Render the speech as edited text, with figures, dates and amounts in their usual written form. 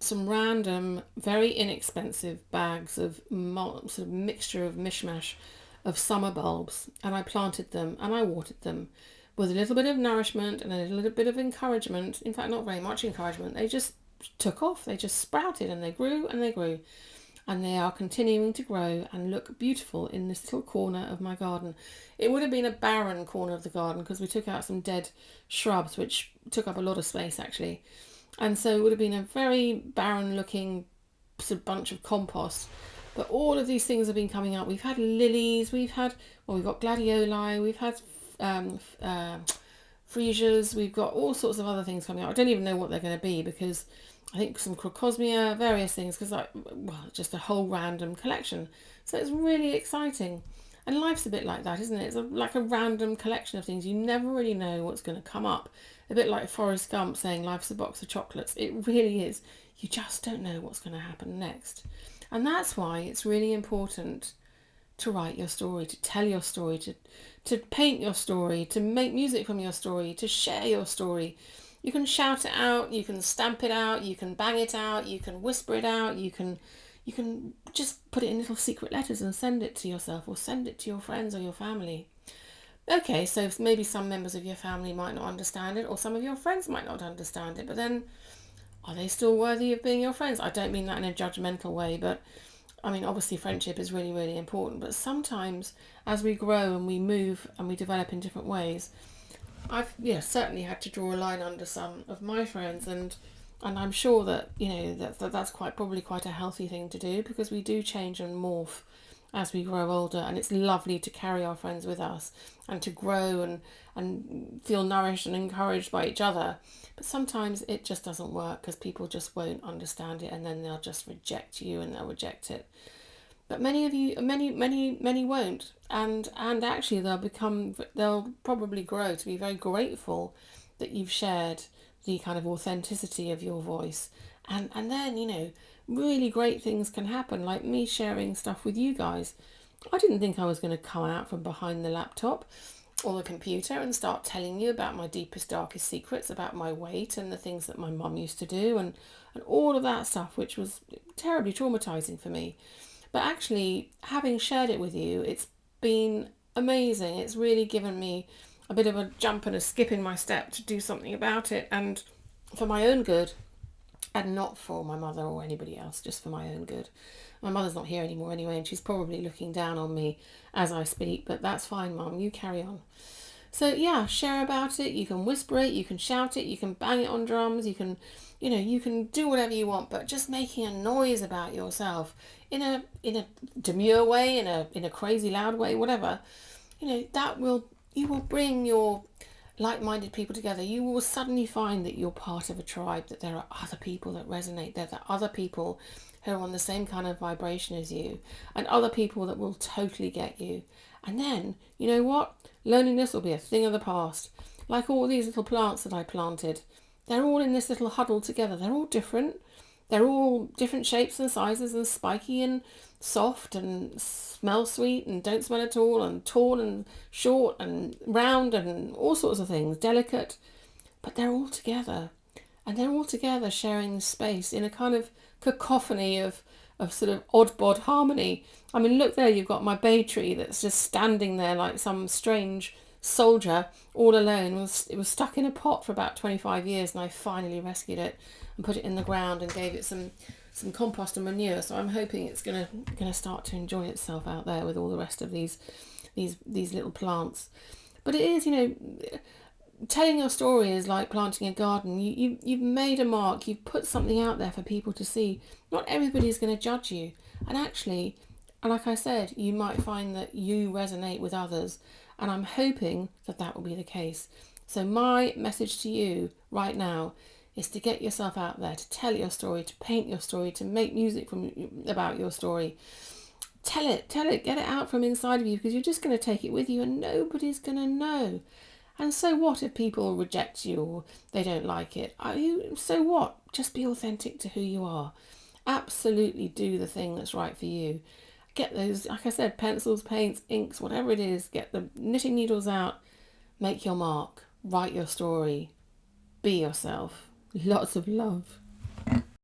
some random, very inexpensive bags of sort of mixture of mishmash of summer bulbs, and I planted them and I watered them with a little bit of nourishment and a little bit of encouragement. In fact, not very much encouragement. They just took off, they just sprouted, and they grew and they grew. And they are continuing to grow and look beautiful in this little corner of my garden. It would have been a barren corner of the garden because we took out some dead shrubs, which took up a lot of space actually. And so it would have been a very barren looking sort of bunch of compost. But all of these things have been coming up. We've had lilies, we've got gladioli, we've had freesias, we've got all sorts of other things coming up. I don't even know what they're going to be because I think some crocosmia, various things, because just a whole random collection. So it's really exciting. And life's a bit like that, isn't it? It's like a random collection of things. You never really know what's going to come up. A bit like Forrest Gump saying life's a box of chocolates. It really is. You just don't know what's going to happen next. And that's why it's really important to write your story, to tell your story, to paint your story, to make music from your story, to share your story. You can shout it out, you can stamp it out, you can bang it out, you can whisper it out, you can just put it in little secret letters and send it to yourself or send it to your friends or your family. Okay, so maybe some members of your family might not understand it or some of your friends might not understand it, but then are they still worthy of being your friends? I don't mean that in a judgmental way, but I mean, obviously friendship is really, really important, but sometimes as we grow and we move and we develop in different ways, I've certainly had to draw a line under some of my friends, and I'm sure that that's probably quite a healthy thing to do because we do change and morph as we grow older, and it's lovely to carry our friends with us and to grow and feel nourished and encouraged by each other. But sometimes it just doesn't work because people just won't understand it, and then they'll just reject you and they'll reject it. But many won't, and actually they'll probably grow to be very grateful that you've shared the kind of authenticity of your voice, and then really great things can happen, like me sharing stuff with you guys. I didn't think I was going to come out from behind the laptop or the computer and start telling you about my deepest, darkest secrets, about my weight and the things that my mum used to do, and all of that stuff, which was terribly traumatizing for me. But actually, having shared it with you, it's been amazing. It's really given me a bit of a jump and a skip in my step to do something about it, and for my own good, and not for my mother or anybody else, just for my own good. My mother's not here anymore anyway, and she's probably looking down on me as I speak, but that's fine, Mum, you carry on. So yeah, share about it. You can whisper it, you can shout it, you can bang it on drums, you can do whatever you want, but just making a noise about yourself in a demure way, in a crazy loud way, whatever, you will bring your like-minded people together. You will suddenly find that you're part of a tribe, that there are other people that resonate, that there are other people who are on the same kind of vibration as you, and other people that will totally get you. And then, you know what? Loneliness will be a thing of the past. Like all these little plants that I planted, they're all in this little huddle together. They're all different. They're all different shapes and sizes, and spiky and soft and smell sweet and don't smell at all, and tall and short and round and all sorts of things, delicate. But they're all together. And they're all together sharing this space in a kind of cacophony of sort of odd bod harmony. I mean, look there, you've got my bay tree that's just standing there like some strange soldier all alone. It was stuck in a pot for about 25 years, and I finally rescued it and put it in the ground and gave it some compost and manure. So I'm hoping it's gonna start to enjoy itself out there with all the rest of these little plants. But it is, telling your story is like planting a garden. You've made a mark. You've put something out there for people to see. Not everybody's going to judge you, and actually, like I said, you might find that you resonate with others, and I'm hoping that will be the case. So my message to you right now is to get yourself out there, to tell your story, to paint your story, to make music about your story. Tell it, get it out from inside of you, because you're just going to take it with you and nobody's going to know. And so what if people reject you or they don't like it? So what? Just be authentic to who you are. Absolutely do the thing that's right for you. Get those, like I said, pencils, paints, inks, whatever it is. Get the knitting needles out. Make your mark. Write your story. Be yourself. Lots of love.